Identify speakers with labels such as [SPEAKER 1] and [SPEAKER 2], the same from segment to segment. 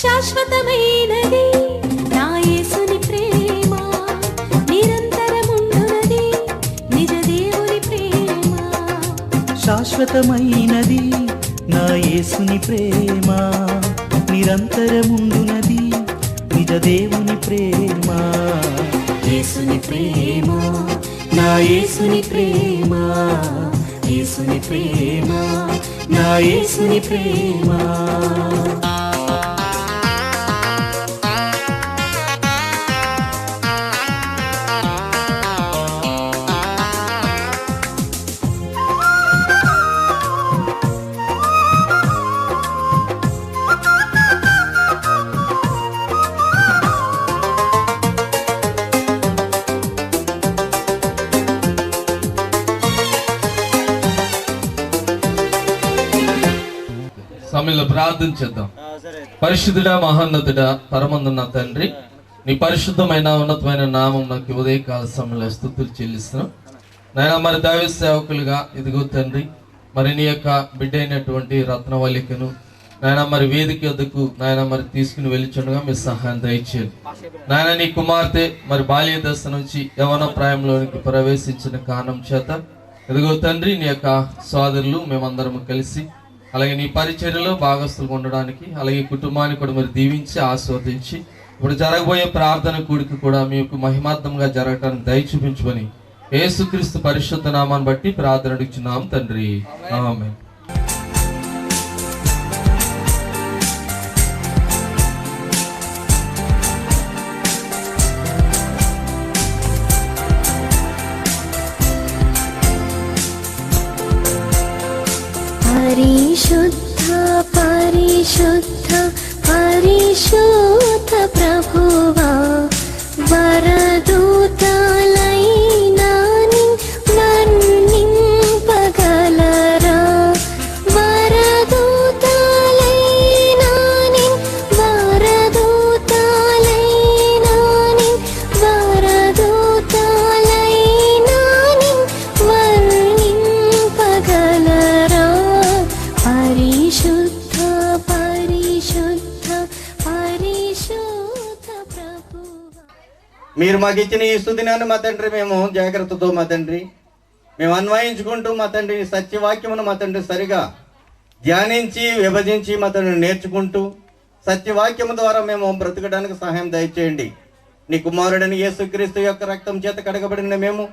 [SPEAKER 1] శాశ్వతమైనది నా యేసుని ప్రేమ, నిరంతరముండునది నిజ దేవుని ప్రేమ.
[SPEAKER 2] శాశ్వతమైనది నా యేసుని ప్రేమ, నిరంతరముండునది నిజ దేవుని ప్రేమ.
[SPEAKER 1] యేసుని ప్రేమ, నా యేసుని ప్రేమ, యేసుని ప్రేమ, నా యేసుని ప్రేమ.
[SPEAKER 3] సమయంలో ప్రార్థన చేద్దాం. పరిశుద్ధుడా, మహోన్నతుడా, పరమందున్న తండ్రి, నీ పరిశుద్ధమైన ఉన్నతమైన నామం నాకు ఉదయకాల సమయంలో స్తుతులు చెల్లిస్తున్నాం నాయన. మరి దైవ సేవకులుగా ఇదిగో తండ్రి, మరి నీ యొక్క బిడ్డ అయినటువంటి రత్నవల్లికను నాయన మరి వేదిక వద్దకు నాయన మరి తీసుకుని వెళ్ళిచుండగా మీ సహాయం దయచేయండి నాయన. నీ కుమార్తె మరి బాల్య దశ నుంచి యవన ప్రాయంలోనికి ప్రవేశించిన కారణం చేత ఇదిగో తండ్రి, నీ యొక్క సోదరులు మేమందరం కలిసి అలాగే నీ పరిచర్యలో భాగస్తులు ఉండడానికి, అలాగే కుటుంబాన్ని కూడా మీరు దీవించి ఆస్వాదించి ఇప్పుడు జరగబోయే ప్రార్థన కూడికి కూడా మీకు మహిమార్థంగా జరగటానికి దయ చూపించుకొని యేసుక్రీస్తు పరిశుద్ధ నామాన్ని బట్టి ప్రార్థన అడుగుచున్నాం తండ్రి, ఆమేన్.
[SPEAKER 1] పరిశుద్ధ పరిశుద్ధ పరిశుద్ధ ప్రభువా, వరదూతలైనా వర్ణింపగలరా, వరదూతలైనా వరదూతలైనా వరదూతలైనా వర్ణింపగలరా. పరిశుద్ధ పరిశుద్ధ పరిశుద్ధ ప్రభువా.
[SPEAKER 4] మీరు మాకు ఇచ్చిన ఈ స్తుతినాన్ని మా తండ్రి మేము జాగ్రత్తతో మా తండ్రి మేము అన్వయించుకుంటూ మా తండ్రి సత్యవాక్యమును మా తండ్రి సరిగా ధ్యానించి విభజించి మా తండ్రి నేర్చుకుంటూ సత్యవాక్యము ద్వారా మేము బ్రతకడానికి సహాయం దయచేయండి. నీ కుమారుడని యేసుక్రీస్తు యొక్క రక్తం చేత కడగబడిన మేము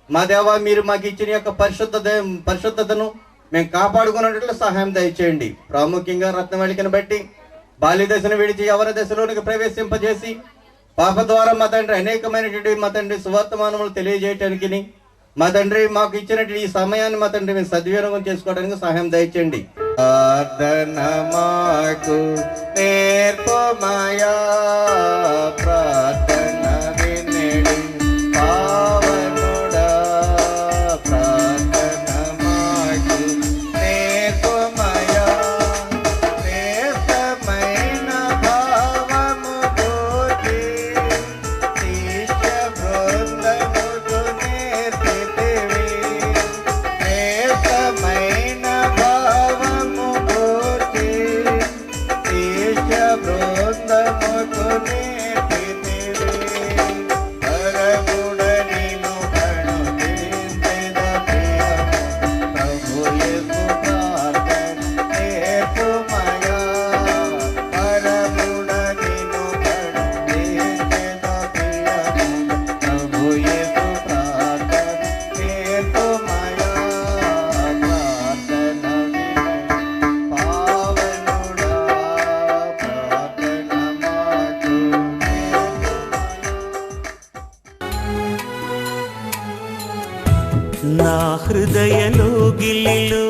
[SPEAKER 4] మా దేవా, మీరు మాకు ఇచ్చిన యొక్క పరిశుద్ధతను మేము కాపాడుకున్నట్లు సహాయం దయచేయండి. ప్రాముఖ్యంగా రత్నవళికను బట్టి బాల్య దశను విడిచి యవన దశలోనికి ప్రవేశింపజేసి పాప ద్వారా మా తండ్రి అనేకమైనటువంటి మా తండ్రి సువర్తమానములు తెలియజేయటానికి మా తండ్రి మాకు ఇచ్చినటువంటి ఈ సమయాన్ని మా తండ్రి మేము సద్వినియోగం చేసుకోవడానికి సహాయం దయచేయండి. ప్రార్థన మాకు నేర్పమయా, ప్రార్థన వినెడి పావనుడా, ప్రార్థన మాకు నేర్పమయా, శ్రేష్టమైన భావము తోటి శిష్య బృందముకు నేర్పితివి, శ్రేష్టమైన భావము తోటి శిష్య బృందముకు నేర్పితివి. పరగుడ నిన్ను కనుగొనించెద ప్రియము, ప్రభు యేసు ప్రార్థన నేర్పుమయా. పరగుడ నిన్ను కనుగొనించెద ప్రియము, ప్రభు యేసు ప్రార్థన నేర్పుమయా. ప్రార్థన వినెడి పావనుడా, ప్రార్థన మాకు
[SPEAKER 2] నా హృదయలో గిల్లిలో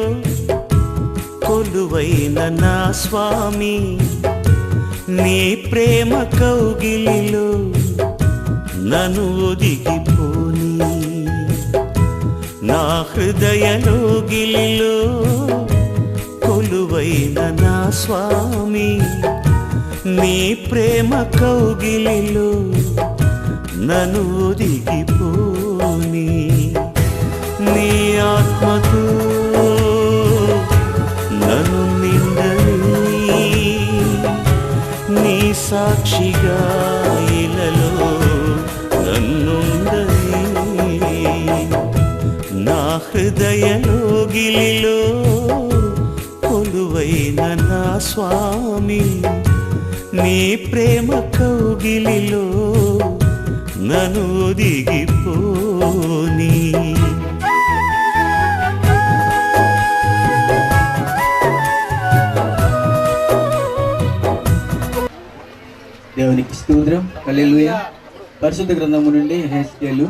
[SPEAKER 2] కొలువైన నా స్వామి, నీ ప్రేమ కౌగిలిలో నన్ను ఒదిగిపోని. నా హృదయలో గిల్లిలో కొలువైన నా స్వామి, నీ ప్రేమ కౌగిలిలో నన్ను ఒదిగిపోని. నీ ఆత్మతో నన్ను నిండని, నీ సాక్షిగా ఇలలో నన్నుండని. నా హృదయలో గిలిలో కొలువైన నా స్వామి, నీ ప్రేమ కౌగిలిలో నన్ను దిగిపోని.
[SPEAKER 5] దేవునికి స్తోత్రం. హల్లెలూయా. పరిశుద్ధ గ్రంథము నుండి హెస్కేలు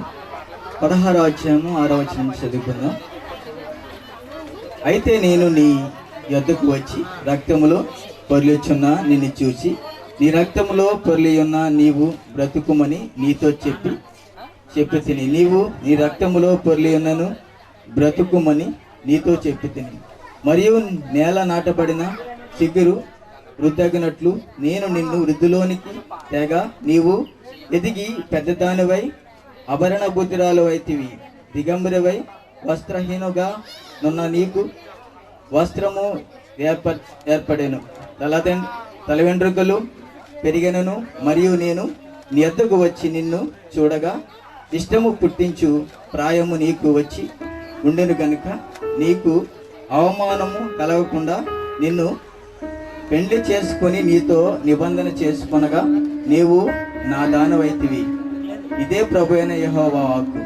[SPEAKER 5] 16వ అధ్యాయము 6వ వచనం చదువుకుందాం. అయితే నేను నీ యొద్దకు వచ్చి రక్తములో పొర్లియుచున్న నిన్ను చూసి, నీ రక్తములో పొర్లియున్న నీవు బ్రతుకుమని నీతో చెప్పి తిని. నీవు నీ రక్తములో పొర్లియున్నను బ్రతుకుమని నీతో చెప్పి తిని. మరియు నేల నాటబడిన చిగురు వృద్ధగినట్లు నేను నిన్ను వృద్ధిలోనికి తేగా నీవు ఎదిగి పెద్దదానివై అభరణ బుద్ధిరాలు అయితివి. దిగంబరివై వస్త్రహీనుగా నున్న నీకు వస్త్రము ఏర్పడేను. తల వెంట్రుకలు పెరిగెనను. మరియు నేను నీ యొద్దకు వచ్చి నిన్ను చూడగా ఇష్టము పుట్టించు ప్రాయము నీకు వచ్చి ఉండెను కనుక నీకు అవమానము కలగకుండా నిన్ను పెండ్లి చేసుకొని నీతో నిబంధన చేసుకొనగా నీవు నా దానవైతివి. ఇదే ప్రభు అయిన యెహోవా వాక్కు.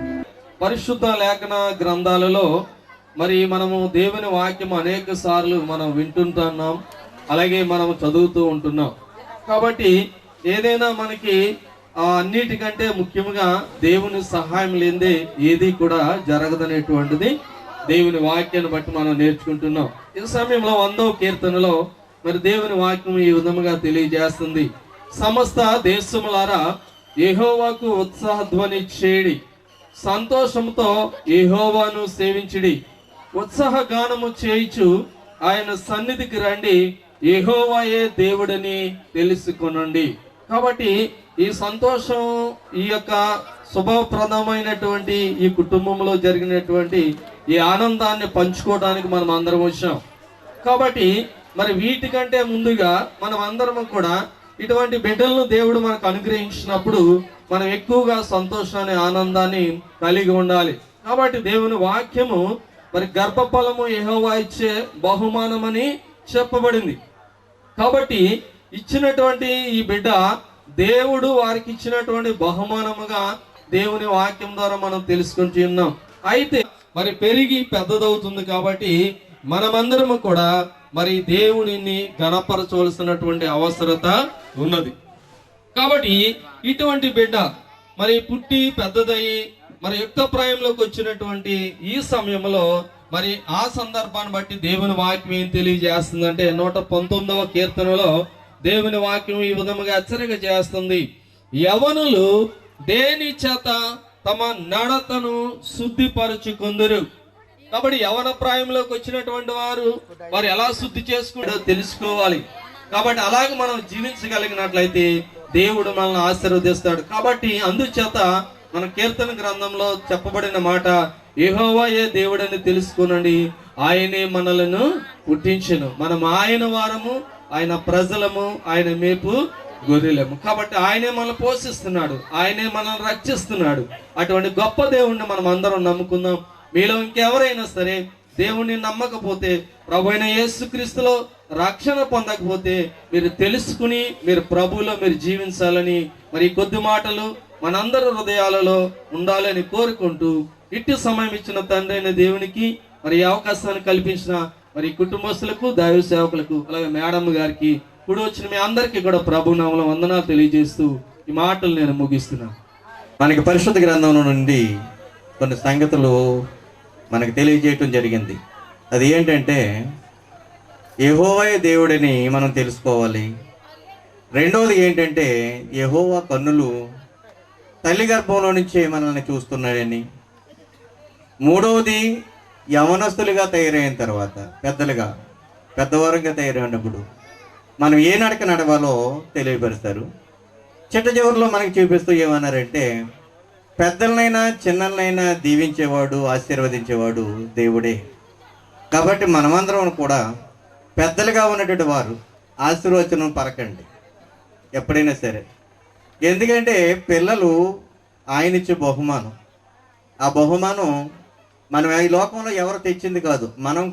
[SPEAKER 3] పరిశుద్ధ లేఖన గ్రంథాలలో మరి మనము దేవుని వాక్యం అనేక సార్లు మనం వింటుంటున్నాం, అలాగే మనం చదువుతూ ఉంటున్నాం. కాబట్టి ఏదైనా మనకి అన్నిటికంటే ముఖ్యంగా దేవుని సహాయం లేనిదే ఏది కూడా జరగదనేటువంటిది దేవుని వాక్యాన్ని బట్టి మనం నేర్చుకుంటున్నాం. ఈ సమయంలో 100వ కీర్తనలో మరి దేవుని వాక్యం ఈ విధముగా తెలియజేస్తుంది. సమస్త దేశములారా యెహోవాకు ఉత్సాహధ్వని చేయుడి, సంతోషంతో యెహోవాను సేవించుడి, ఉత్సాహ గానము చేయుచు ఆయన సన్నిధికి రండి, యెహోవాయే దేవుడని తెలుసుకొనండి. కాబట్టి ఈ సంతోషం, ఈ యొక్క శుభప్రదమైనటువంటి ఈ కుటుంబంలో జరిగినటువంటి ఈ ఆనందాన్ని పంచుకోవడానికి మనం అందరం వచ్చాం. కాబట్టి మరి వీటికంటే ముందుగా మనం అందరం కూడా ఇటువంటి బిడ్డలను దేవుడు మనకు అనుగ్రహించినప్పుడు మనం ఎక్కువగా సంతోషాన్ని, ఆనందాన్ని కలిగి ఉండాలి. కాబట్టి దేవుని వాక్యము మరి గర్భఫలము యెహోవా ఇచ్చే బహుమానమని చెప్పబడింది. కాబట్టి ఇచ్చినటువంటి ఈ బిడ్డ దేవుడు వారికి ఇచ్చినటువంటి బహుమానముగా దేవుని వాక్యం ద్వారా మనం తెలుసుకుంటూ ఉన్నాం. అయితే మరి పెరిగి పెద్దదవుతుంది కాబట్టి మనమందరము కూడా మరి దేవుడిని గణపరచవలసినటువంటి అవసరత ఉన్నది. కాబట్టి ఇటువంటి బిడ్డ మరి పుట్టి పెద్దదయ్యి మరి యుక్త ప్రాయంలోకి వచ్చినటువంటి ఈ సమయంలో మరి ఆ సందర్భాన్ని బట్టి దేవుని వాక్యం ఏం తెలియజేస్తుందంటే 119వ కీర్తనలో దేవుని వాక్యం ఈ విధముగా హెచ్చరిక చేస్తుంది. యవనులు దేని చేత తమ నడతను శుద్ధిపరచుకుందరు. కాబట్టి యవన ప్రాయంలోకి వచ్చినటువంటి వారు ఎలా శుద్ధి చేసుకుంటారో తెలుసుకోవాలి. కాబట్టి అలాగే మనం జీవించగలిగినట్లయితే దేవుడు మనల్ని ఆశీర్వదిస్తాడు. కాబట్టి అందుచేత మన కీర్తన గ్రంథంలో చెప్పబడిన మాట, యెహోవాయే దేవుడని తెలుసుకునండి, ఆయనే మనలను పుట్టించెను, మనం ఆయన వారము, ఆయన ప్రజలము, ఆయన మేపు గొర్రెలము. కాబట్టి ఆయనే మనల్ని పోషిస్తున్నాడు, ఆయనే మనల్ని రక్షిస్తున్నాడు. అటువంటి గొప్ప దేవుణ్ణి మనం అందరం నమ్ముకుందాం. మీలో ఇంకెవరైనా సరే దేవుణ్ణి నమ్మకపోతే, ప్రభువైన యేసుక్రీస్తులో రక్షణ పొందకపోతే మీరు తెలుసుకుని మీరు ప్రభువులో మీరు జీవించాలని మరి కొద్ది మాటలు మనందరి హృదయాలలో ఉండాలని కోరుకుంటూ, ఇట్టి సమయం ఇచ్చిన తండ్రి అయిన దేవునికి మరి అవకాశాన్ని కల్పించిన మరి కుటుంబస్తులకు, దైవ సేవకులకు, అలాగే మేడం గారికి, ఇప్పుడు వచ్చిన మీ అందరికీ కూడా ప్రభునామములో వందనాలు తెలియజేస్తూ ఈ మాటలు నేను ముగిస్తున్నాను.
[SPEAKER 4] మనకి పరిశుద్ధ గ్రంథం నుండి కొన్ని సంగతులు మనకు తెలియజేయటం జరిగింది. అది ఏంటంటే యెహోవాయే దేవుడని మనం తెలుసుకోవాలి. రెండవది ఏంటంటే యెహోవా కన్నులు తల్లి గర్భంలో నుంచే మనల్ని చూస్తున్నాడని. మూడవది యవనస్తులుగా తయారైన తర్వాత పెద్దవారంగా తయారైనప్పుడు మనం ఏ నడక నడవాలో తెలియపరుస్తారు. చిట్ట చివరిలో మనకి చూపిస్తూ ఏమన్నారంటే, పెద్దలనైనా చిన్నలనైనా దీవించేవాడు, ఆశీర్వదించేవాడు దేవుడే. కాబట్టి మనమందరం కూడా పెద్దలుగా ఉన్నటువంటి వారు ఆశీర్వచనం పలకండి ఎప్పుడైనా సరే. ఎందుకంటే పిల్లలు ఆయన ఇచ్చే బహుమానం. ఆ బహుమానం మనం ఈ లోకంలో ఎవరు తెచ్చింది కాదు. మనం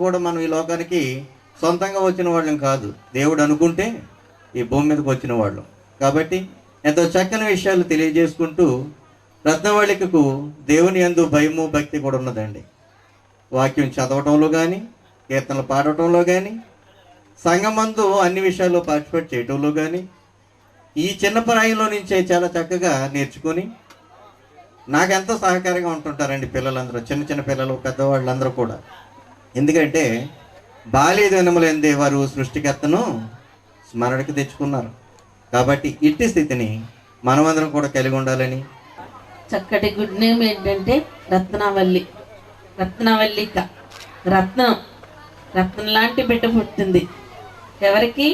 [SPEAKER 4] ఈ లోకానికి సొంతంగా వచ్చిన వాళ్ళం కాదు. దేవుడు అనుకుంటే ఈ భూమి మీదకి వచ్చిన వాళ్ళం. కాబట్టి ఎంతో చక్కని విషయాలు తెలియజేసుకుంటూ రత్నవళికకు దేవుని యందు భయము భక్తి కూడా ఉన్నదండి. వాక్యం చదవటంలో కానీ, కీర్తనలు పాడటంలో కానీ, సంఘమందు అన్ని విషయాల్లో పార్టిసిపేట్ చేయటంలో కానీ ఈ చిన్న ప్రాయంలో నుంచే చాలా చక్కగా నేర్చుకొని నాకెంతో సహకారంగా ఉంటుంటారండి పిల్లలందరూ, చిన్న చిన్న పిల్లలు, పెద్దవాళ్ళందరూ కూడా. ఎందుకంటే బాల్య దినములందే వారు సృష్టికర్తను స్మరణకు తెచ్చుకున్నారు. కాబట్టి ఇట్టి స్థితిని మనమందరం కూడా కలిగి ఉండాలని.
[SPEAKER 6] చక్కటి గుడ్ నేమ్ ఏంటంటే రత్నావల్లి, రత్నవల్లిక, రత్నం, రత్నం లాంటి బిడ్డ పుట్టింది. ఎవరికి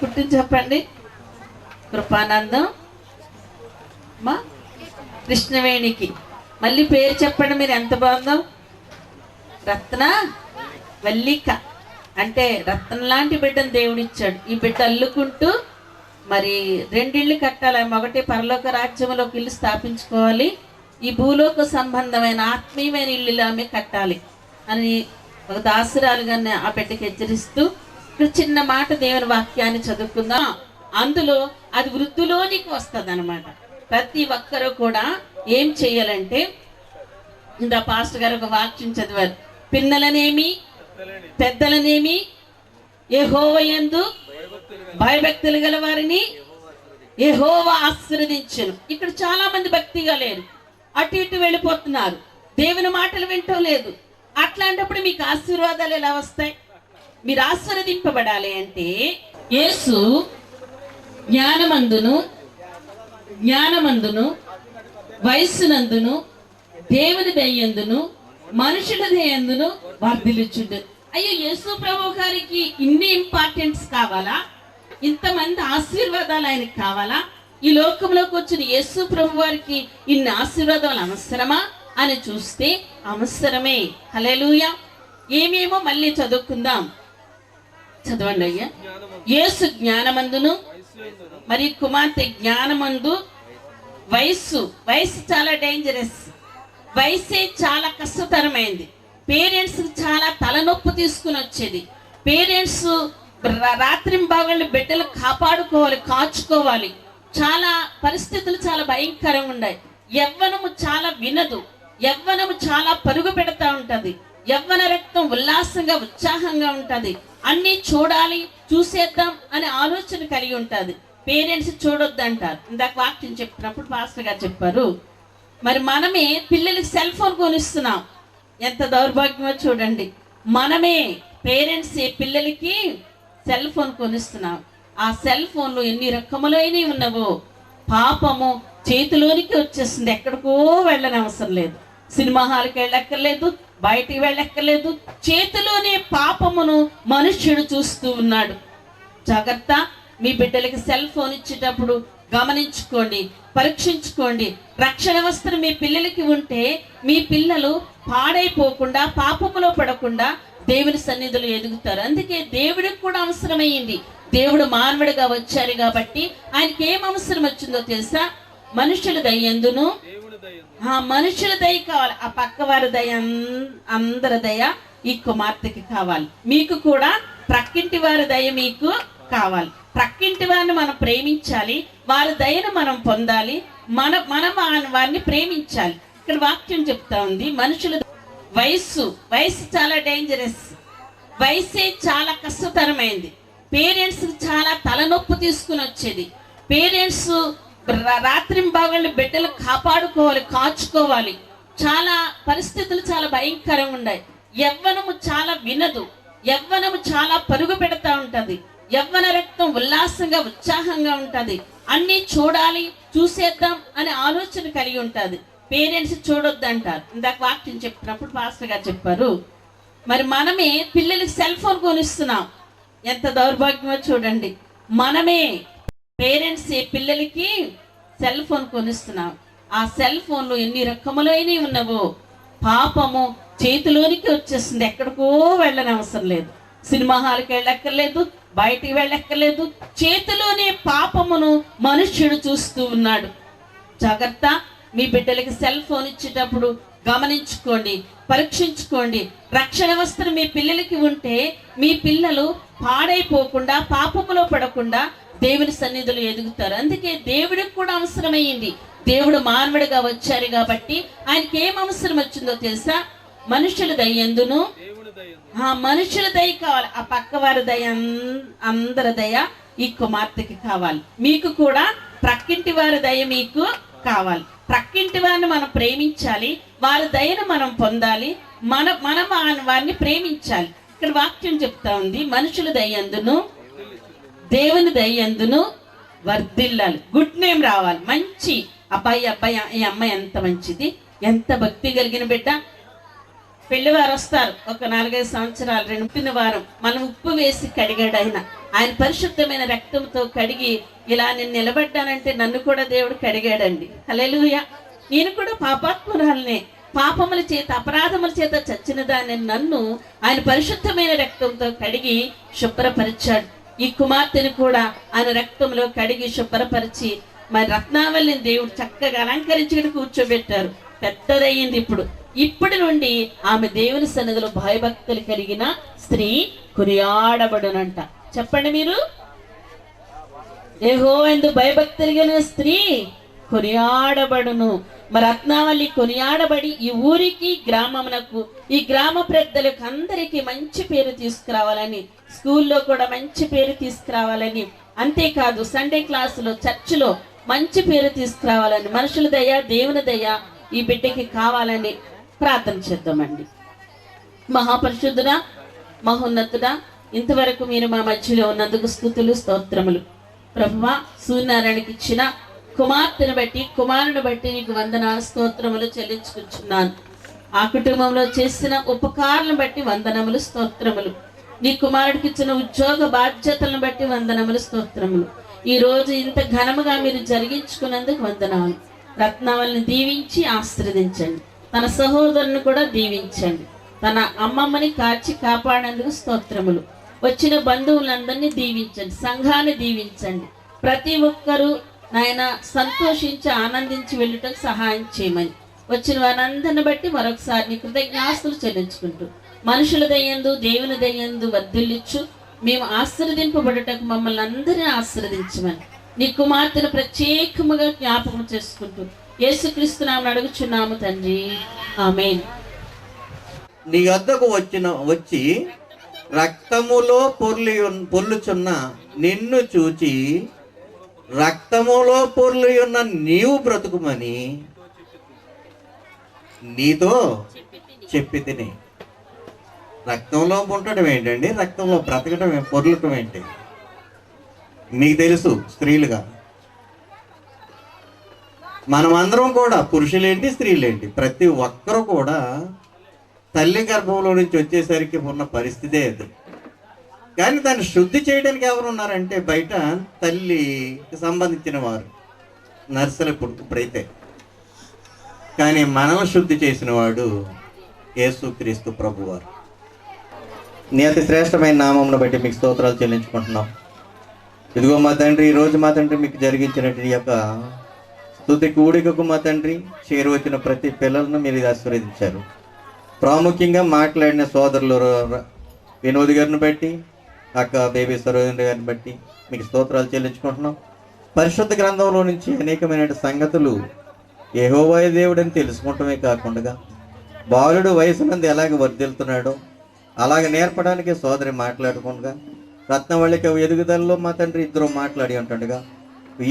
[SPEAKER 6] పుట్టింది చెప్పండి? కృపానందం మా కృష్ణవేణికి. మళ్ళీ పేరు చెప్పండి మీరు, ఎంత బాగుందో. రత్నవల్లిక అంటే రత్నం లాంటి బిడ్డను దేవుడిచ్చాడు. ఈ బిడ్డ అల్లుకుంటూ మరి 2 ఇళ్ళు కట్టాలి. ఒకటి పరలోక రాజ్యంలోకి ఇల్లు స్థాపించుకోవాలి, ఈ భూలోక సంబంధమైన ఆత్మీయమైన ఇల్లు ఆమె కట్టాలి అని ఒక దాసురాలుగా ఆ బిడ్డకి హెచ్చరిస్తూ ఇక్కడ చిన్న మాట దేవుని వాక్యాన్ని చదువుకుందాం. అందులో అది వృద్ధిలోనికి వస్తుంది అనమాట. ప్రతి ఒక్కరూ కూడా ఏం చేయాలంటే, ఇంత పాస్టర్ గారు ఒక వాక్యం చదివారు, పిన్నలనేమి పెద్దలనేమి యెహోవా యందు భయభక్తులు గల వారిని యెహోవా ఆశీర్వదించెను. ఇక్కడ చాలా మంది భక్తిగా లేరు, అటు ఇటు వెళ్ళిపోతున్నారు, దేవుని మాటలు వింటూ లేదు. అట్లాంటప్పుడు మీకు ఆశీర్వాదాలు ఎలా వస్తాయి? మీరు ఆశీర్వదింపబడాలి అంటే యేసు జ్ఞానమందును వయస్సునందును దేవుని దయందును మనుషుల దయందును వర్ధిల్లుచుండు. అయ్యో, యేసు ప్రభు గారికి ఇన్ని ఇంపార్టెన్స్ కావాలా? ఇంతమంది ఆశీర్వాదాలు ఆయనకి కావాలా? ఈ లోకంలోకి వచ్చిన యేసు ప్రభు వారికి ఇన్ని ఆశీర్వాదాలు అవసరమా అని చూస్తే అవసరమే. హల్లెలూయా. ఏమేమో మళ్ళీ చదువుకుందాం, చదవండి అయ్యా. యేసు జ్ఞానమందును, మరి కుమార్తె జ్ఞానమందు, వయస్సు చాలా డేంజరస్, వయసే చాలా కష్టతరమైంది. పేరెంట్స్ చాలా తలనొప్పి తీసుకుని వచ్చేది. పేరెంట్స్ రాత్రింబాగళ్ళు బిడ్డలు కాపాడుకోవాలి, కాచుకోవాలి. చాలా పరిస్థితులు చాలా భయంకరంగా ఉన్నాయి. యవ్వనము చాలా వినదు, యవ్వనము చాలా పరుగు పెడతా ఉంటది, యవ్వన రక్తం ఉల్లాసంగా ఉత్సాహంగా ఉంటది. అన్ని చూడాలి, చూసేద్దాం అనే ఆలోచన కలిగి ఉంటది. పేరెంట్స్ చూడొద్దు అంటారు. ఇందాక వాక్యం చెప్పినప్పుడు పాస్టర్ గారు చెప్పారు, మరి మనమే పిల్లలకి సెల్ ఫోన్ కొనిస్తున్నాం. ఎంత దౌర్భాగ్యమో చూడండి. మనమే పేరెంట్స్ పిల్లలకి సెల్ ఫోన్ కొనిస్తున్నాం. ఆ సెల్ ఫోన్లో ఎన్ని రకములైనవి ఉన్నవో పాపము చేతిలోనికి వచ్చేస్తుంది. ఎక్కడికో వెళ్ళని అవసరం లేదు, సినిమా హాల్కి వెళ్ళక్కర్లేదు, బయటికి వెళ్ళక్కర్లేదు, చేతిలోనే పాపమును మనుష్యుడు చూస్తూ ఉన్నాడు. జాగ్రత్త. మీ బిడ్డలకి సెల్ ఫోన్ ఇచ్చేటప్పుడు గమనించుకోండి, పరీక్షించుకోండి. రక్షణ వస్త్రం మీ పిల్లలకి ఉంటే మీ పిల్లలు పాడైపోకుండా, పాపములో పడకుండా దేవుని సన్నిధిలో ఎదుగుతారు. అందుకే దేవుడికి కూడా అవసరమైంది. దేవుడు మానవుడిగా వచ్చారు కాబట్టి ఆయనకి ఏం అవసరం వచ్చిందో తెలుసా? మనుషుల దయందును, మనుషుల దయ కావాలి. ఆ పక్కవారి దయ, అందరి దయ ఈ కుమార్తెకి కావాలి. మీకు కూడా ప్రక్కింటి వారి దయ మీకు కావాలి. ప్రక్కింటి వారిని మనం ప్రేమించాలి, వారి దయను మనం పొందాలి, మనం వారిని ప్రేమించాలి. ఇక్కడ వాక్యం చెప్తా ఉంది, మనుషుల వయస్సు చాలా డేంజరస్, వయసే చాలా కష్టతరమైంది. పేరెంట్స్ చాలా తలనొప్పి తీసుకుని వచ్చేది. పేరెంట్స్ రాత్రింబాగళ్ళు బిడ్డలు కాపాడుకోవాలి, కాచుకోవాలి. చాలా పరిస్థితులు చాలా భయంకరంగా ఉన్నాయి. యవ్వనము చాలా వినదు, యవ్వనము చాలా పరుగు పెడతా ఉంటది, యవ్వన రక్తం ఉల్లాసంగా ఉత్సాహంగా ఉంటది. అన్ని చూడాలి, చూసేద్దాం అనే ఆలోచన కలిగి ఉంటది. పేరెంట్స్ చూడొద్దు అంటారు. ఇందాక వాక్యం చెప్పినప్పుడు పాస్టర్ గారు చెప్పారు, మరి మనమే పిల్లలకి సెల్ ఫోన్ కొనిస్తున్నాం. ఎంత దౌర్భాగ్యమో చూడండి. మనమే పేరెంట్స్ పిల్లలకి సెల్ ఫోన్ కొనిస్తున్నాం. ఆ సెల్ ఫోన్లో ఎన్ని రకములైనవి ఉన్నవో పాపము చేతిలోనికి వచ్చేస్తుంది. ఎక్కడికో వెళ్ళని అవసరం లేదు, సినిమా హాల్కి వెళ్ళక్కర్లేదు, బయటికి వెళ్ళక్కర్లేదు, చేతిలోనే పాపమును మనుష్యుడు చూస్తూ ఉన్నాడు. జాగ్రత్త. మీ బిడ్డలకి సెల్ ఫోన్ ఇచ్చేటప్పుడు గమనించుకోండి, పరీక్షించుకోండి. రక్షణ వస్త్రం మీ పిల్లలకి ఉంటే మీ పిల్లలు పాడైపోకుండా, పాపములో పడకుండా దేవుని సన్నిధిలో ఎదుగుతారు. అందుకే దేవుడికి కూడా అవసరమైంది. దేవుడు మానవుడిగా వచ్చారు కాబట్టి ఆయనకి ఏం అవసరం వచ్చిందో తెలుసా? మనుషుల దయందును, మనుషుల దయ కావాలి. ఆ పక్కవారి దయ, అందరి దయ ఈ కుమార్తెకి కావాలి. మీకు కూడా ప్రక్కింటి వారి దయ మీకు కావాలి. ప్రక్కింటి వారిని మనం ప్రేమించాలి, వారి దయను మనం పొందాలి, మనం వారిని ప్రేమించాలి. ఇక్కడ వాక్యం చెప్తా ఉంది, మనుషుల దయందును దేవుని దయందును వర్ధిల్లాలి. గుడ్ నేమ్ రావాలి. మంచి అబ్బాయి ఈ అమ్మాయి ఎంత మంచిది, ఎంత భక్తి కలిగిన బిడ్డ. పెళ్లివారు వస్తారు, ఒక 4-5 సంవత్సరాలు, 2 వారం మనం ఉప్పు వేసి కడిగాడు ఆయన పరిశుద్ధమైన రక్తంతో కడిగి ఇలా నేను నిలబడ్డానంటే నన్ను కూడా దేవుడు కడిగాడండి. హల్లెలూయా. నేను కూడా పాపాత్మురాలనే, పాపముల చేత అపరాధముల చేత చచ్చిన దాన్ని నన్ను ఆయన పరిశుద్ధమైన రక్తంతో కడిగి శుభ్రపరిచాడు. ఈ కుమార్తెను కూడా ఆయన రక్తంలో కడిగి శుభ్రపరిచి మరి రత్నావళిని దేవుడు చక్కగా అలంకరించి కూర్చోబెట్టారు. పెద్దదయ్యింది. ఇప్పటి నుండి ఆమె దేవుని సన్నిధిలో భయభక్తులు కలిగిన స్త్రీ కొనియాడబడునంట. చెప్పండి మీరు. యెహోవాయందు భయభక్తులు కలిగిన స్త్రీ కొనియాడబడును. మరి రత్నావళి కొనియాడబడి ఈ ఊరికి, గ్రామమునకు, ఈ గ్రామ పెద్దలకు అందరికీ మంచి పేరు తీసుకురావాలని, స్కూల్లో కూడా మంచి పేరు తీసుకురావాలని, అంతేకాదు సండే క్లాసులో, చర్చిలో మంచి పేరు తీసుకురావాలని, మనుషుల దయ, దేవుని దయ ఈ బిడ్డకి కావాలని ప్రార్థన చేద్దామండి. మహాపరిశుద్ధుడా, మహోన్నతుడా, ఇంతవరకు మీరు మా మధ్యలో ఉన్నందుకు స్తుతులు, స్తోత్రములు. ప్రభువా, సూర్యనారాయణకి ఇచ్చిన కుమార్తెను బట్టి, కుమారుని బట్టి నీకు వందనాలు, స్తోత్రములు చెల్లించుకుంటున్నాను. ఆ కుటుంబంలో చేసిన ఉపకారాలను బట్టి వందనములు, స్తోత్రములు. నీ కుమారుడికి ఇచ్చిన ఉద్యోగ బాధ్యతలను బట్టి వందనములు, స్తోత్రములు. ఈ రోజు ఇంత ఘనముగా మీరు జరిగించుకున్నందుకు వందనాలు. రత్నావళిని దీవించి ఆశీర్వదించండి. తన సహోదరుని కూడా దీవించండి. తన అమ్మమ్మని కాచి కాపాడేందుకు స్తోత్రములు. వచ్చిన బంధువులందరినీ దీవించండి, సంఘాన్ని దీవించండి. ప్రతి ఒక్కరూ నాయన సంతోషించి ఆనందించి వెళ్ళటం సహాయం చేయమని, వచ్చిన వారందరిని బట్టి మరొకసారి నీ కృతజ్ఞాస్తులు చెల్లించుకుంటూ, మనుషుల దయందు, దేవుని దయందు వర్ధిల్లిచ్చు మేము ఆశీర్వదింపబడటకు మమ్మల్ని అందరినీ ఆశీర్వదించమని, నీ కుమార్తెను ప్రత్యేకముగా జ్ఞాపకం చేసుకుంటూ యేసుక్రీస్తు నామమున అడుగుచున్నాము తండ్రి, ఆమేన్.
[SPEAKER 4] నీ వద్దకు వచ్చి రక్తములో పొర్లుచున్న నిన్ను చూచి రక్తములో పొర్లియున్న నీవు బ్రతుకుమని నీతో చెప్పి తిని. రక్తంలో ఉండటం ఏంటండి? రక్తంలో బ్రతకటం, పొర్లటం ఏంటి? మీకు తెలుసు. స్త్రీలుగా మనమందరం కూడా, పురుషులేంటి స్త్రీలేంటి, ప్రతి ఒక్కరూ కూడా తల్లి గర్భంలో నుంచి వచ్చేసరికి ఉన్న పరిస్థితే అది. కానీ దాన్ని శుద్ధి చేయడానికి ఎవరు ఉన్నారంటే బయట తల్లికి సంబంధించిన వారు, నర్సులు ఇప్పుడైతే. కానీ మనం శుద్ధి చేసిన వాడు యేసుక్రీస్తు ప్రభువారు. నీ అతి శ్రేష్టమైన నామమును బట్టి మీకు స్తోత్రాలు చెల్లించుకుంటున్నాం. ఇదిగో మా తండ్రి, ఈరోజు మా తండ్రి మీకు జరిగించినట్టు ఈ యొక్క స్తుతి కూడికకు మా తండ్రి చేరువచ్చిన ప్రతి పిల్లలను మీరు ఆశీర్వదించారు. ప్రాముఖ్యంగా మాట్లాడిన సోదరులు వినోద్ గారిని బట్టి, అక్క బేబీ సరోజన్ గారిని బట్టి మీకు స్తోత్రాలు చెల్లించుకుంటున్నాం. పరిశుద్ధ గ్రంథంలో నుంచి అనేకమైన సంగతులు యెహోవా దేవుడని తెలుసుకుంటమే కాకుండా బాలుడు వయసునందు ఎలాగ వర్ధిల్తున్నాడో అలాగ నేర్పడానికి సోదరి మాట్లాడకుండా, రత్నవళికి ఎదుగుదలలో మా తండ్రి ఇద్దరు మాట్లాడి ఉంటుండగా,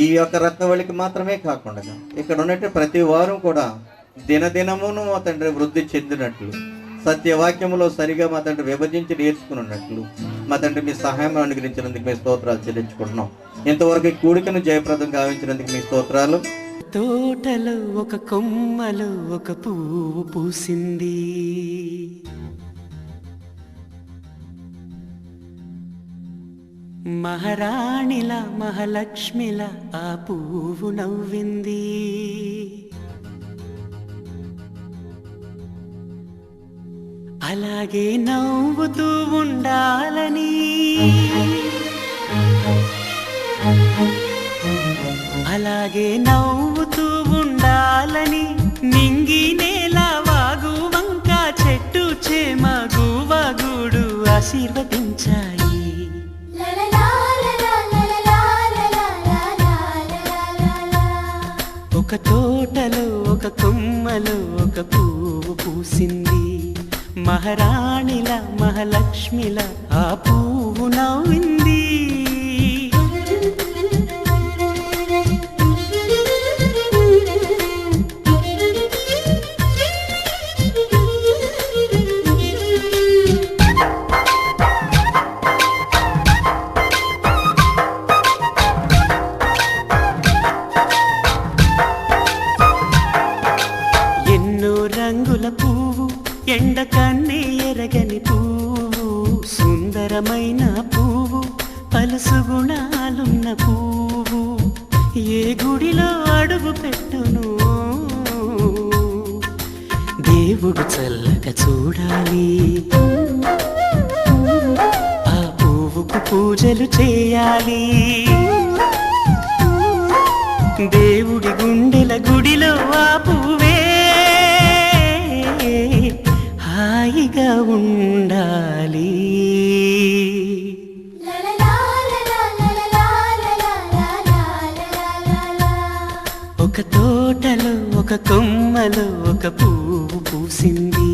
[SPEAKER 4] ఈ యొక్క రత్నవళికి మాత్రమే కాకుండా ఇక్కడ ఉన్నట్టు ప్రతి వారం కూడా దినదినమును మా తండ్రి వృద్ధి చెందినట్లు, సత్యవాక్యములో సరిగా మా తండ్రి విభజించి నేర్చుకున్నట్లు మా తండ్రి మీ సహాయం అనుగ్రహించినందుకు మీ స్తోత్రాలు చెల్లించుకుంటున్నాం. ఇంతవరకు కూడికను జయప్రదం గావించినందుకు మీ స్తోత్రాలు.
[SPEAKER 2] తోటలో ఒక కొమ్మలో ఒక పువ్వు పూసింది, మహారాణిల మహాలక్ష్మిల ఆ పువ్వు నవ్వింది. అలాగే నవ్వుతూ ఉండాలని, అలాగే నవ్వుతూ ఉండాలని నింగి నేల వాగు వంక చెట్టు చేమ గువగుడు ఆశీర్వదించాయి. ఒక కొమ్మలో ఒక పువ్వు పూసింది, మహారాణిల మహాలక్ష్మిల ఆ పువ్వు నవ్వింది. రంగుల పువ్వు, ఎండ కన్నే ఎరగని పువ్వు, సుందరమైన పువ్వు, పలుసు గుణాలున్న పువ్వు, ఏ గుడిలో అడుగు పెట్టును దేవుడు చల్లగా చూడాలి. ఆ పువ్వుకు పూజలు చేయాలి. దేవుడి గుండెల గుడిలో ఆ పువ్వే హాయిగా ఉండాలి. ఒక తోటలో ఒక కొమ్మలో ఒక పువ్వు పూసింది.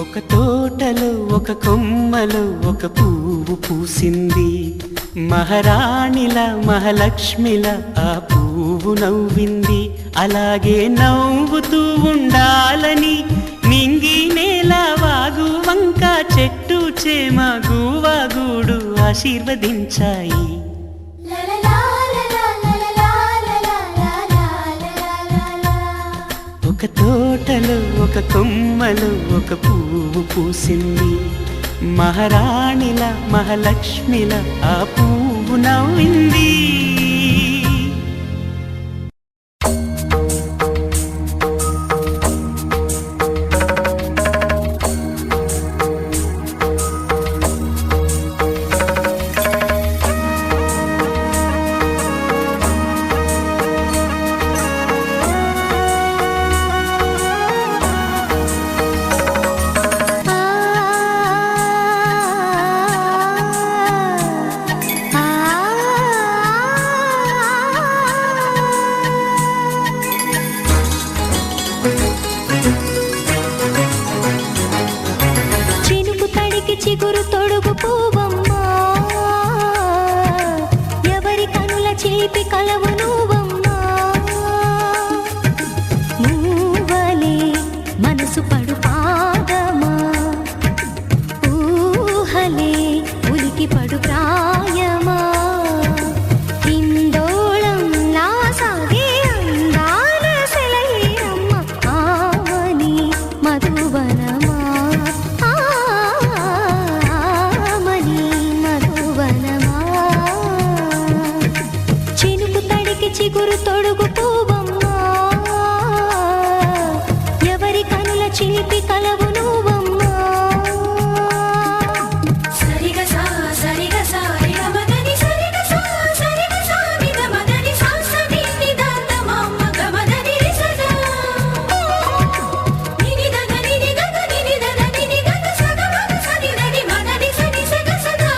[SPEAKER 2] ఒక తోటలో ఒక కొమ్మలో ఒక పువ్వు పూసింది, మహారాణిల మహాలక్ష్మిల ఆ పువ్వు నవ్వింది. అలాగే నవ్వుతూ ఉండాలని నింగి నేల వాగు వంక చెట్టు చేమ గువాగూడు ఆశీర్వదించాయి. ఒక తోటలో ఒక కొమ్మలో ఒక పువ్వు పూసింది, మహారాణిల మహాలక్ష్మిల ఆ పువ్వు నవ్వింది.
[SPEAKER 1] చిగురు తొడుగు పూవమ్మా, ఎవరి కనుల చేపి కలవు నువ్వమ్మా. నువ్వలే మనసు పడు పాదమా, ఊహలే ఉలికి పడు ప్రాయమా. ఇందోళం నా సాగే అందాల సెలయేరమ్మ, ఆమని మధువనమా. చిగురు తొడుగు పూవమ్మా, ఎవరి కనుల చిలిపి కలవు నువ్వమ్మా. సరిగ సా సరిగ సా మదని సరిగ సా సరిగ సా నిద మదని సా సని నిదాత మమ్మ గమదని రిసదా నిని దగ నిని దగ నిని దగ నిని దగ సగ మగ సని దని మదని సని సగ సదా.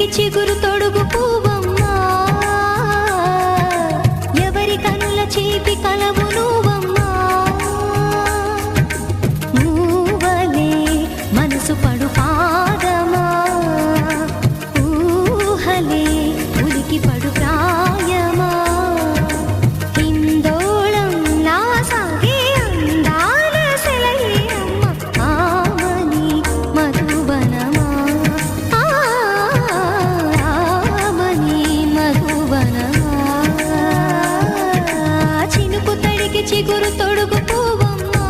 [SPEAKER 1] తడికి చిగురు తొడుగు పువ్వమ్మా ఎవరి కనుల చీపి కలవు నువ్వమ్మా ఊవలే మనసు పడు పాదమా ఊహలే ఉలికి పడు ప్రాయమా హిందోళం నా సాగే అందాల సెలయేమ్మ ఆమని మధువనమా ఆమని మధువనమా చినుకు తడికి చిగురు తొడుగు పువ్వమ్మా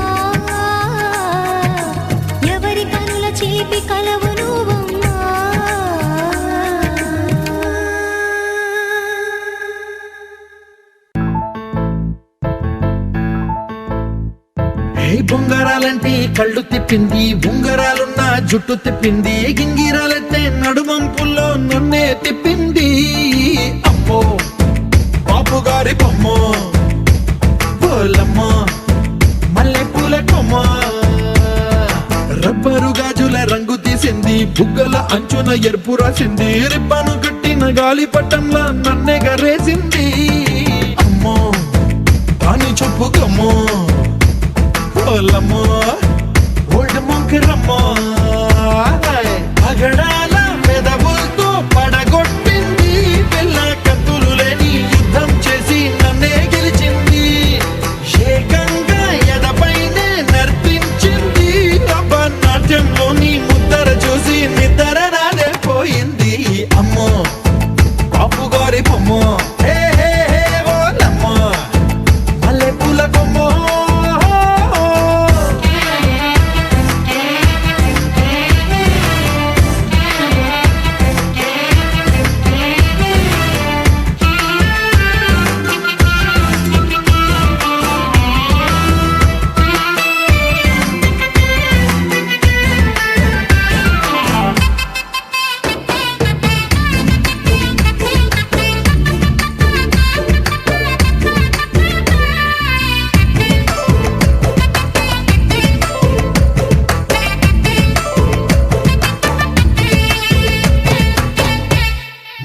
[SPEAKER 1] ఎవరి కనుల చీపి కలవు నువ్వమ్మా
[SPEAKER 7] ఏ బొంగరాలంటే కళ్ళు తిప్పింది ఉంగరాలున్న జుట్టు తిప్పింది గింగిరాలంటే నడుమంపుల్లో నన్నే తిప్పింది అమ్మో బాపు గారి బొమ్మ పోలమ్మ మల్లె పూల కొమ్మ రబ్బరు గాజుల రంగు తీసింది బుగ్గల అంచున ఎరుపు రాసింది రిబ్బను కట్టిన గాలి పట్టంలా నన్నే గరేసింది అమ్మో దాని చెప్పుకమ్మో పోలమ్మో ఓల్డ్ మొంకరమ్మో పగడాల పెదవులతో పడగొట్టింది పిల్ల కత్తులు లేని యుద్ధం చేసి నన్నే గెలిచింది ఏకంగా ఎడపైనే నర్తించింది రబ్బ నాట్యంలోని ముద్దర చూసి నిద్ర నానే పోయింది అమ్మో బాపు గారి బొమ్మో హే హే హే ఓలమ్మో మల్లె పూల కొమ్మో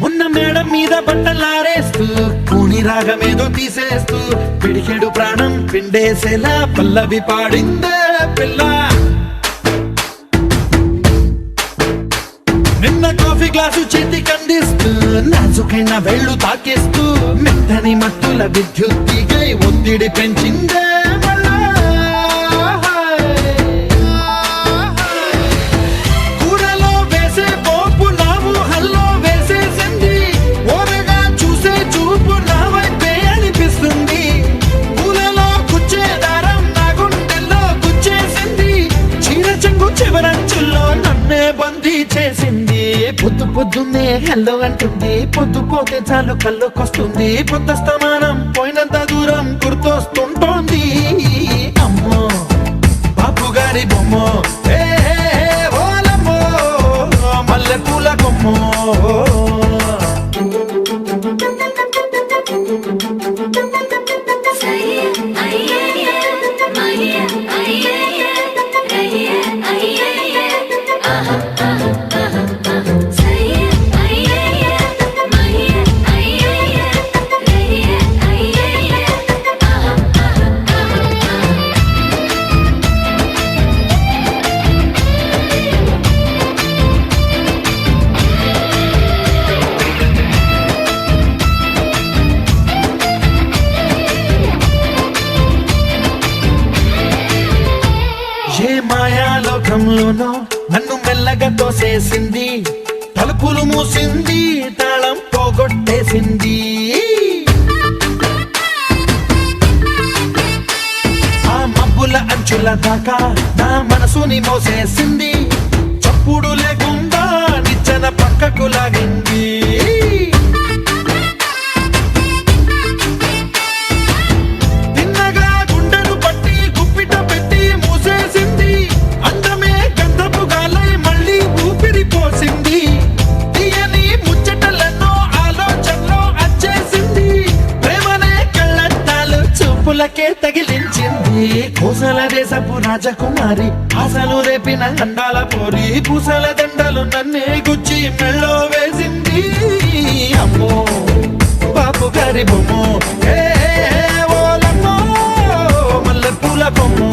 [SPEAKER 7] మొన్న మేడం మీద బట్టలారేస్తూ కూని రాగమేదో తీసేస్తూ పిడికెడు ప్రాణం పిండేసేలా పల్లవి పాడిందే పిల్ల నిన్న కాఫీ గ్లాసు చేతి కందిస్తూ నాజుకైన వేళ్ళు తాకేస్తూ మెత్తని మత్తుల విద్యుత్తిగై ఒత్తిడి పెంచిందే మళ్ళా కూరలో వేసే పోపు నా ఊహల్లో వేసేసింది ఓరగా చూసే చూపు నా వైపే అనిపిస్తుంది పూలలో గుచ్చే దారం నా గుండెల్లో గుచ్చేసింది చీర చెంగు చివరంచుల్లో నన్నే బందీ చేసింది పొద్దు పొద్దున్నే హెల్లో అంటుంది పొద్దు పోతే చాలు కళ్ళొకొస్తుంది పొద్దస్తమానం పోయినంత దూరం గుర్తొస్తుంటోంది అమ్మో బాపు గారి బొమ్మో హే హే హే ఓలమ్మో మల్లె పూల కొమ్మో
[SPEAKER 1] సయ్య అయ్యయ్య మయ్య అయ్యయ్య రయ్య అయ్యయ్య ఆహా ఆహా ఆహా సయ్య అయ్యయ్య మయ్య అయ్యయ్య రయ్య అయ్యయ్య ఆహా ఆహా ఆహా
[SPEAKER 7] ఏ మాయాలోకంలోనో నన్ను మెల్లగా తోసేసింది తలుపులు మూసింది తాళం పోగొట్టేసింది ఆ మబ్బుల అంచుల దాకా నా మనసుని మోసేసింది చప్పుడు లేకుండా నిచ్చెన పక్కకు లాగింది తిన్నగా గుండెను పట్టి గుప్పిట పెట్టి మూసేసింది అందమే గంధపు గాలై మళ్ళీ ఊపిరి పోసింది తీయని ముచ్చటలెన్నో ఆలోచనలో అచ్చేసింది ప్రేమనే కళ్ళట్టాలు చూపులకే తగిలించింది కోసల దేశపు రాజకుమారి ఆశలు రేపిన అండాల పోరి పూసల దండలు నన్నే గుచ్చి మెళ్ళో వేసింది బంగారి బొమ్మో ఏ ఓలమ్మో మల్లె పూల కొమ్మో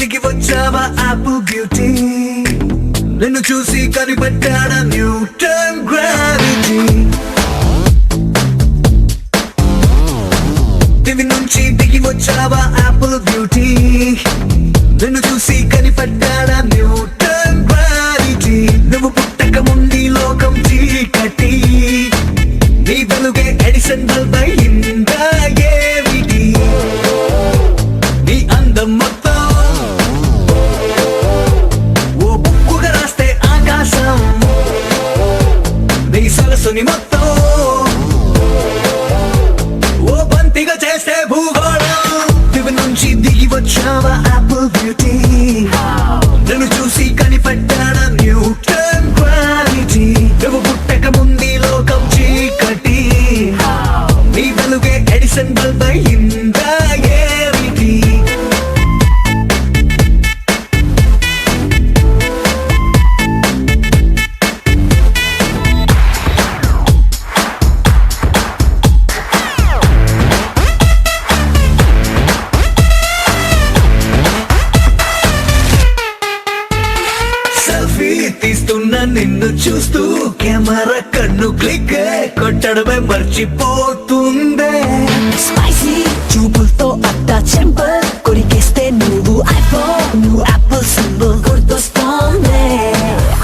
[SPEAKER 8] దిగి వచ్చావా యాపిల్ బ్యూటీ నిన్ను చూసి కనిపెట్టాడా న్యూటన్ గ్రావిటీ దివి నుంచి దిగి వచ్చావా యాపిల్ బ్యూటీ నిన్ను చూసి కనిపెట్టాడా న్యూటన్ గ్రావిటీ నువ్వు పుట్టక ముందు లోకం చీకటి నీ వెలుగే ఎడిసన్ బల్బ్ అయిందా ఏమిటి నీ అందం మొత్తం సరస్సుని మొత్తం ఓ బంతిగా చేస్తే భూగోళం దివి నుంచి దిగి వచ్చావా యాపిల్ బ్యూటీ నన్ను చూసి కనిపెట్టాడా న్యూటన్ గ్రావిటీ నువ్వు పుట్టక ముందు లోకం చీకటి నీ వెలుగే ఎడిసన్ బల్బ్ అయిందా ఏమిటి తీస్తున్నా నిన్ను చూస్తూ కెమెరా కన్ను క్లిక్ కొట్టడమే మర్చిపోతుందే
[SPEAKER 1] స్పైసీ చూపులతో అట్టా చెంపల్ కొరికేస్తే నువ్వు ఐఫోన్ నువ్వు యాపిల్ సింబల్ గుర్తొస్తోంది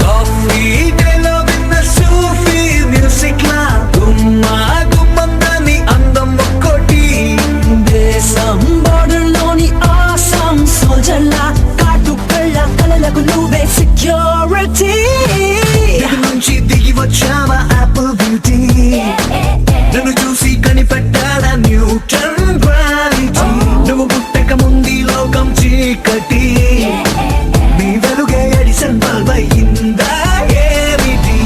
[SPEAKER 8] కాఫీ డేలో విన్న సూఫీ మ్యూజిక్ లా గుమ్మా గుమ్మందాని అందం ఒక్కోటి
[SPEAKER 1] దేశం బోర్డర్లోని ఆసం సోల్జర్ లా కాటు కళ్ళ కలలకు నువ్వే సెక్యూరిటీ
[SPEAKER 8] నుంచి దిగి వచ్చావా యాపిల్ బ్యూటీ నన్ను చూసి కనిపెట్టాడా న్యూటన్ గ్రావిటీ నువ్వు పుట్టక ముందు లోకం చీకటి నీ వెలుగే ఎడిసన్ బల్బ్ అయిందా ఏమిటి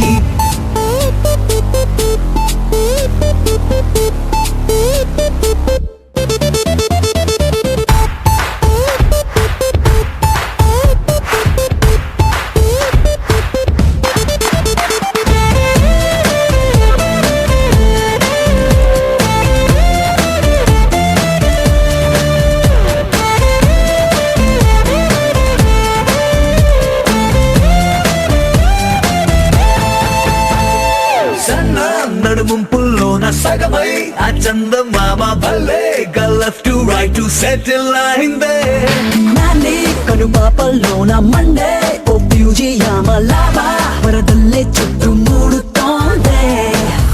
[SPEAKER 8] నడుముంపుల్లోన సగమై ఆ చందమామ భలే left to right to settle అయిందే
[SPEAKER 1] నాని కనుపాపల్లోన మండే ఓ బ్యూజియామ లావా వరదల్లే చుట్టూ మూడుతోందే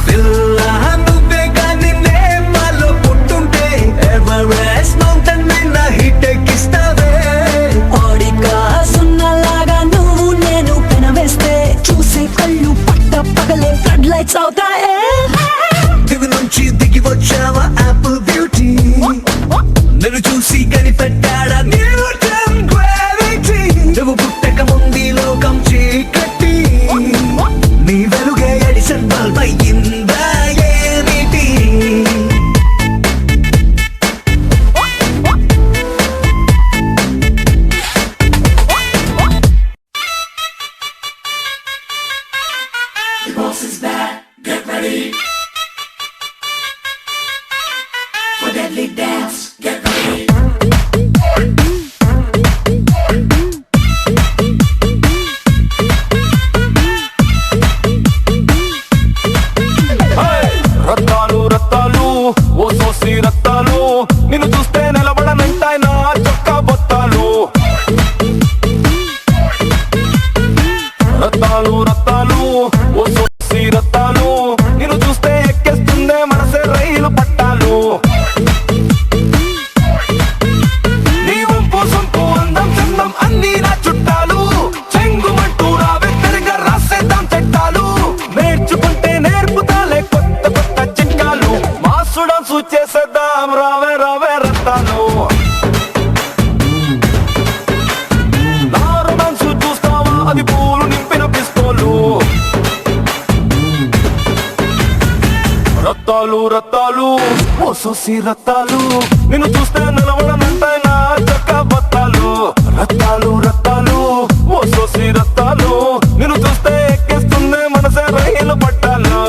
[SPEAKER 8] పిల్ల నువ్వే కానీ నేమాలో పుట్టుంటే ఎవరెస్ట్ మౌంటైన్ మీద హిట్ ఎక్కిస్తావే
[SPEAKER 1] ఓడిగా సున్నలాగా నువ్వు నేను పెనవేస్తే చూసే కళ్ళు పట్ట పగలే ఫ్లడ్ లైట్స్ అవుతాయే
[SPEAKER 8] దివి నుంచి దిగి వచ్చావా యాపిల్ బ్యూటీ నన్ను చూసి కనిపెట్టాడా న్యూటన్ గ్రావిటీ నువ్వు పుట్టక ముందు లోకం చీకటి
[SPEAKER 7] రత్తాలు రత్తాలు ఓ సోసి రత్తాలు నిన్ను చూస్తే నిలబడనంటాయి నా చక్క బత్తాలు రత్తాలు రత్తాలు ఓ సోసి రత్తాలు నిన్ను చూస్తే ఎక్కిస్తుంది మనసే రైలు పట్టాలు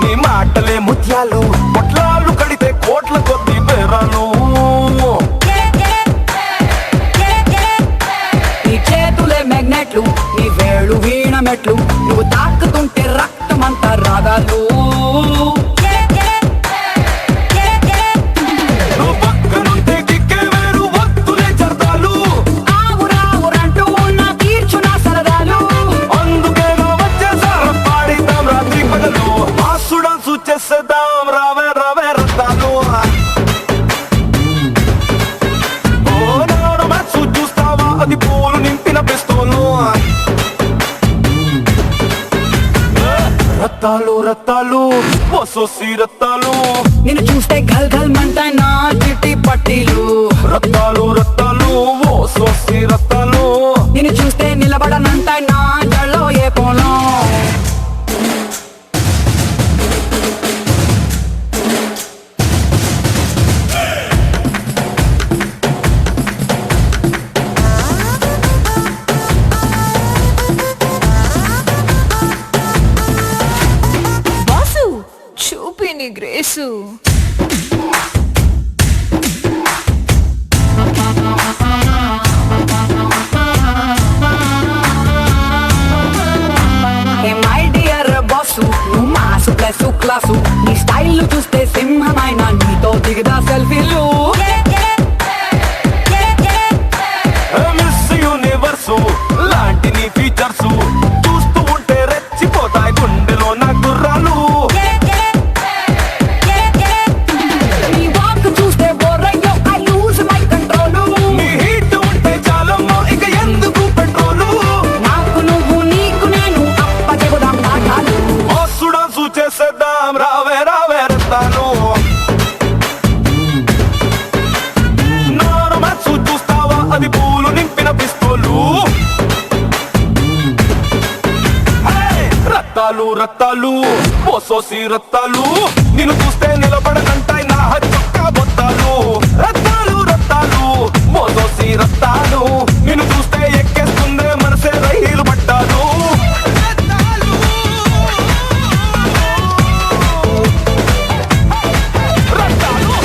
[SPEAKER 7] నీ మాటలే ముత్యాలు పొట్లాలు కడితే కోట్ల కొద్ది బేరాలు
[SPEAKER 9] నీ చేతులే మ్యాగ్నెట్లు నీ వేళ్ళు వీణ మెట్లు నువ్వు తాకుతుంటే రక్తమంతా రాగాలు
[SPEAKER 7] నువ్వు పక్కనుంటే కిక్కే వేరు వత్తులే చర్దాలు
[SPEAKER 9] ఆవురావురంటూ నా తీర్చు నా సరదాలు
[SPEAKER 7] అందుకే వచ్చేసారు పాడిద్దాం రాత్రి పగలు ఆసుడాన్సు చేసేద్దాం రావే రావే రత్తాలు ఓ నాడు మ్యాచ్ చూస్తావా అది పూలు నింపిన పిస్తోలు రత్తాలు రత్తాలు ఓ సోసి రత్తాలు
[SPEAKER 9] నిన్ను చూస్తే గల్ గల్ మంటాయి నా చిట్టి పట్టీలు
[SPEAKER 7] రత్తాలు రత్తాలు ఓ సోసి రత్తాలు
[SPEAKER 9] నిన్ను చూస్తే నిలబడనంటాయి నా జల్లో ఏ పోలం
[SPEAKER 1] బాసు చూపి నీ గ్రేసు
[SPEAKER 9] మై డియర్ బాసు నువ్వు మాసు ప్లస్ క్లాసు నీ స్టైల్ చూస్తే సింహమైన నీతో దిగదా సెల్ఫీలు
[SPEAKER 7] మిస్ యూనివర్సు లాంటి నీ ఫీచర్స్ చూస్తూ ఉంటే రెచ్చిపోతాయి గుండెలో నా గుర్రాలు
[SPEAKER 9] నీ వాక్ చూస్తే బోరయ్యో ఐ లూజ్ మై కంట్రోల్
[SPEAKER 7] నీ హీట్ ఉంటే చాలమ్మో ఇక ఎందుకు పెట్రోలు
[SPEAKER 9] నాకు నువ్వు నీకు నేను అప్పచెబుదాం పాఠాలు
[SPEAKER 7] ఆసుడాన్సు చేసేద్దాం రావే రావే రత్తాలు నాను మ్యాచ్ చూస్తావా అది పూలు నింపిన పిస్తోలు రత్తాలు రత్తాలు ఓ సోసి రత్తాలు నిన్ను చూస్తే నిలబడనంటాయి నా చొక్కా బొత్తాలు రత్తాలు రత్తాలు ఓ సోసి రత్తాలు నిన్ను చూస్తే ఎక్కేస్తుందే మనసే రైలు పట్టాలు రత్తాలు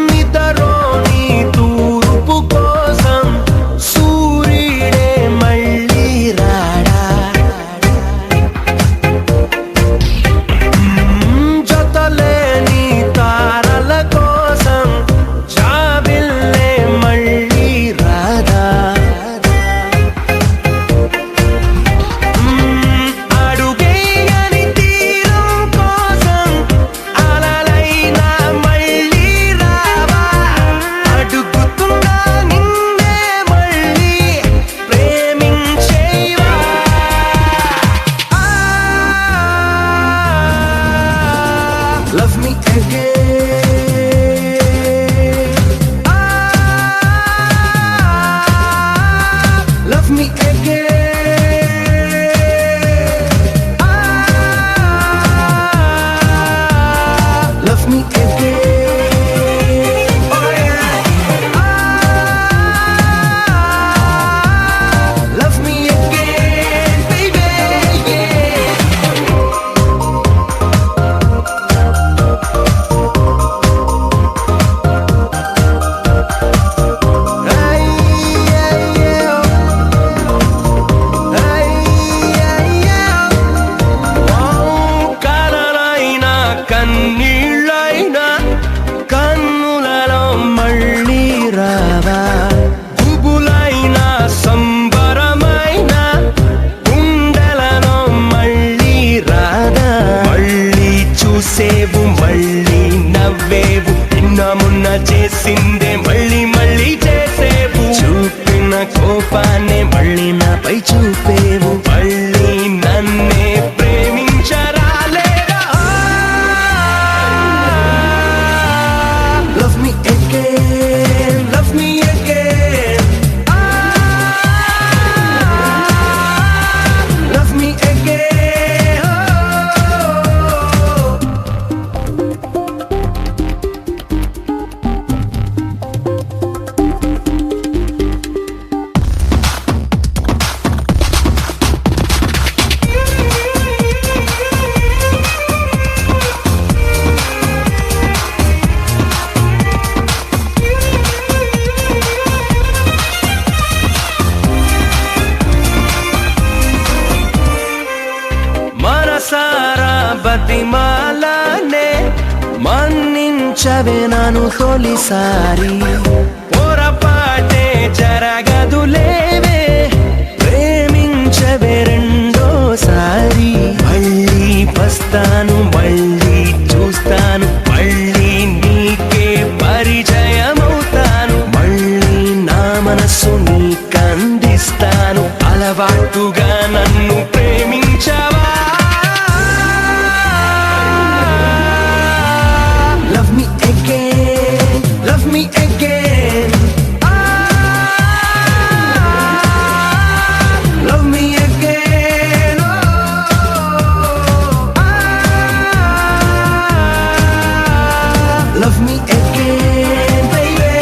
[SPEAKER 2] నిద్రలోని తూర్పు కోసం సూర్యుడే మళ్ళీ రాడా జతలేని తారల కోసం జాబిల్లే మళ్ళీ రాదా అడుగేయని తీరం కోసం అలలైనా మళ్ళీ రావా అడుగుతున్నా నిన్నే మళ్ళీ ప్రేమించేవా love me love me again. Love me again. Oh yeah. Love me again, baby. Yeah. Ay, ay, ay, oh. కోపాన్ని మళ్ళీ నాపై చూపేవు మళ్ళీ నన్నే ప్రేమించరాలేరా love me again love me again love me again మనసారా బతిమాలనే మన్నించవే నాను తొలిసారి పొరపాటే జరగదులేవే ప్రేమించవే రెండోసారి మళ్ళీ వస్తాను మళ్ళీ చూస్తాను మళ్ళీ నీకే పరిచయమవుతాను మళ్ళీ నా మనస్సు నీకందిస్తాను అలవాటుగా నన్ను ప్రేమించవా Love me again, love me again. Love me again. Love me again, baby.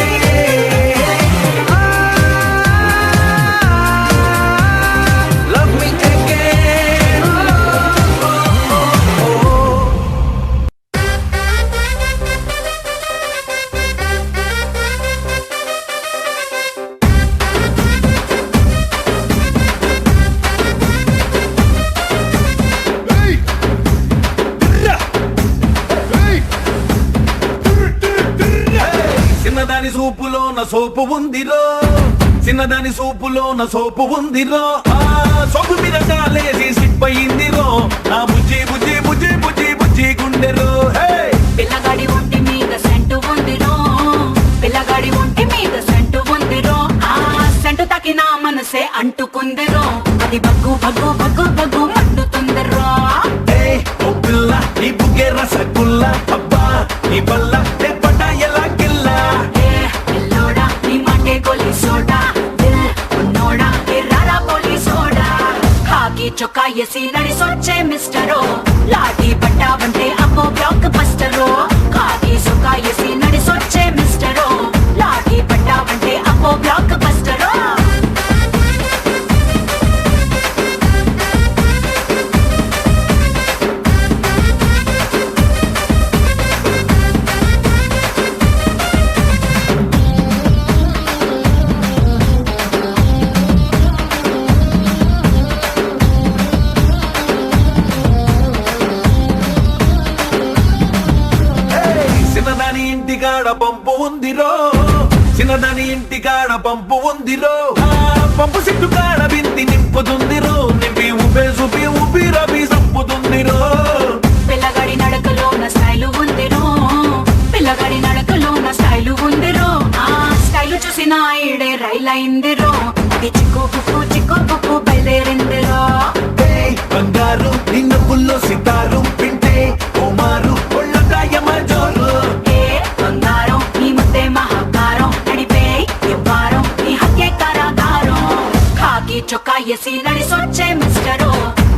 [SPEAKER 2] Love me again.
[SPEAKER 7] చిన్నదాని సూపులోన సోపు ఉందిరో చిన్నదాని సూపులోన సోపు ఉందిరో ఆ సోపు మీద కాలేసి సిప్పయిందిరో నా బుజ్జి బుజ్జి బుజ్జి బుజ్జి బుజ్జి గుండెరో హే
[SPEAKER 1] పిల్లగాడి ఒంటి మీద సెంటు ఉందిరో పిల్లగాడి ఒంటి మీద సెంటు ఉందిరో ఆ సెంటు తాకిన మనసే అంటుకుందిరో అది బగ్గు బగ్గు బగ్గు బగ్గు మండుతుందిరో
[SPEAKER 7] ఏయ్ ఓ పిల్ల నీ బుగ్గే రసగుల్ల అబ్బా నీ బల్ల తెప్పట ఎలా కిల్లా
[SPEAKER 1] ఏ పిల్లోడా నీ మాటే గోలి సోడా దిల్ ఉన్నోడా ఏ రారా పోలి సోడా కాకి చొక్కా ఎసి నడిసొచ్చే మిస్టరో లాఠీ పట్టావంటే అమ్మో బ్లాక్ బస్టరో కాకి చొక్కా ఎసి నడిసొచ్చే మిస్టరో లాఠీ పట్టావంటే అమ్మో బ్లాక్ బస్టరో
[SPEAKER 7] చిన్నదాని ఇంటికాడ పంపు ఉందిరో చిన్నదాని ఇంటికాడ పంపు ఉందిరో ఆ పంపు సిట్టు కాడ బింది నింపుతుందిరో నింపి ఊపే చూపి ఊపి రబి సంపుతుందిరో
[SPEAKER 1] పిల్లగాడి నడకలో నా స్టైలు ఉందిరో పిల్లగాడి నడకలో నా స్టైలు ఉందిరో ఆ స్టైలు చూసి నా ఈడే రైలైందిరో అది చిక్కు బుక్కు బయలుదేరిందిరో
[SPEAKER 7] ఏయ్ బంగారు నిన్న పుల్లో సితారు పింటే ఓమారు ఒళ్ళకాయ మజోరు
[SPEAKER 1] ఏ బంగారం నీ ముద్దే మహాకారం నడిపే ఎవ్వారం నీ హత్యే కారాగారం కాకి చొక్కా ఎసి నడిసొచ్చే మిస్టరో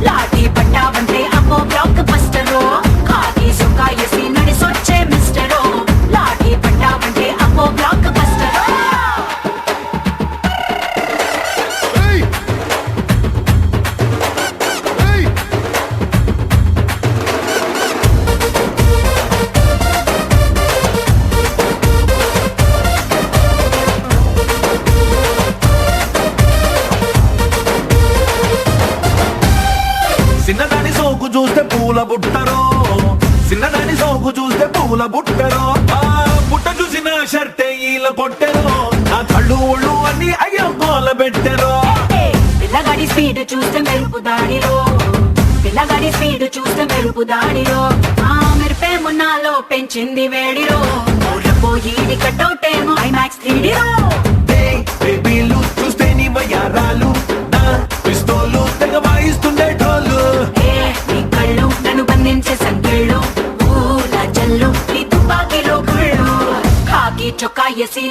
[SPEAKER 1] లాఠీ పట్టావంటే అమ్మో బ్లాక్ బస్టరో కాకి చొక్కా ఎసి నడిసొచ్చే మిస్టరో లాఠీ పట్టావంటే అమ్మో బ్లాక్ బస్టరో
[SPEAKER 7] చిన్నదాని సోకు చూస్తే పూల బుట్టరో చిన్నదాని సోకు చూస్తే పూల బుట్టరో ఆ బుట్ట చూసిన షర్టే ఈల కొట్టెరో నా కళ్ళు ఒళ్ళు అన్ని అయ్యో గోల పెట్టెరో
[SPEAKER 1] పిల్లగాడి స్పీడ్ చూస్తే మెరుపు దాడిలో పిల్లగాడి స్పీడ్ చూస్తే మెరుపు దాడిలో ఆ మెరుపే మున్నాలో పెంచింది వేడిరో పోయి కట్టౌటేమో ఐమాక్స్ 3Dలో
[SPEAKER 7] బేబీలు చూస్తే
[SPEAKER 1] ఎసి